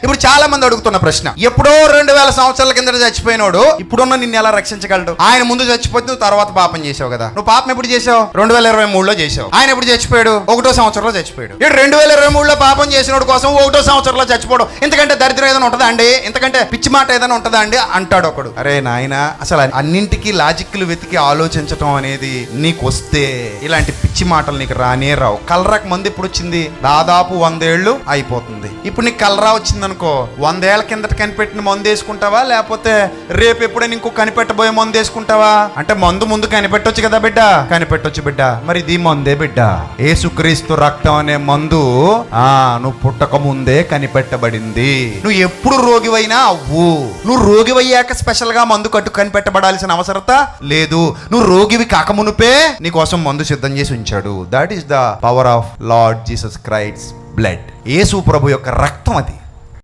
ఇప్పుడు చాలా మంది అడుగుతున్న ప్రశ్న, ఎప్పుడో 2000 సంవత్సరాల కింద చచ్చిపోయినోడు ఇప్పుడున్న నిన్ను ఎలా రక్షించగలడు? ఆయన ముందు చచ్చిపోతే నువ్వు తర్వాత పాపం చేసావు కదా. నువ్వు పాపం ఎప్పుడు చేసావు? 2023లో చేసావు. ఆయన ఎప్పుడు చచ్చిపోయాడు? 1వ సంవత్సరంలో చచ్చిపోయాడు. ఇప్పుడు 2023లో పాపం చేసినోడు కోసం 1వ సంవత్సరంలో చచ్చిపోవడం ఇంతకంటే దరిద్రం ఏదైనా ఉంటుందా అండి? ఇంతకంటే పిచ్చి మాట ఏదైనా ఉంటుందా అండి అంటాడు ఒకడు. అరే నాయన, అసలు అన్నింటికి లాజిక్లు వెతికి ఆలోచించటం అనేది నీకు వస్తే ఇలాంటి పిచ్చి మాటలు నీకు రానే రావు. కలరాకు మందు ఎప్పుడు వచ్చింది? దాదాపు 100 ఏళ్ళు అయిపోతుంది. ఇప్పుడు నీకు కలరా వచ్చింది అనుకో, 100 ఏళ్ల కిందట కనిపెట్టిన మందు వేసుకుంటావా, లేకపోతే రేపు ఎప్పుడైనా ఇంకో కనిపెట్టబోయే మందు వేసుకుంటావా? అంటే మందు ముందు కనిపెట్టొచ్చు కదా బిడ్డ, కనిపెట్టొచ్చు బిడ్డ. మరి ఇది మందే బిడ్డ. యేసుక్రీస్తు రక్తం అనే మందు నువ్వు పుట్టక ముందే కనిపెట్టబడింది. నువ్వు ఎప్పుడు రోగివైనా అవ్వు. నువ్వు రోగివయ్యాక స్పెషల్ గా మందు కనిపెట్టబడాల్సిన అవసరత లేదు. నువ్వు రోగివి కాకమునుపే నీ కోసం మందు సిద్ధం చేసి ఉంచాడు. That is the power of Lord Jesus Christ blood. Yesu ప్రభు యొక్క రక్తం అది.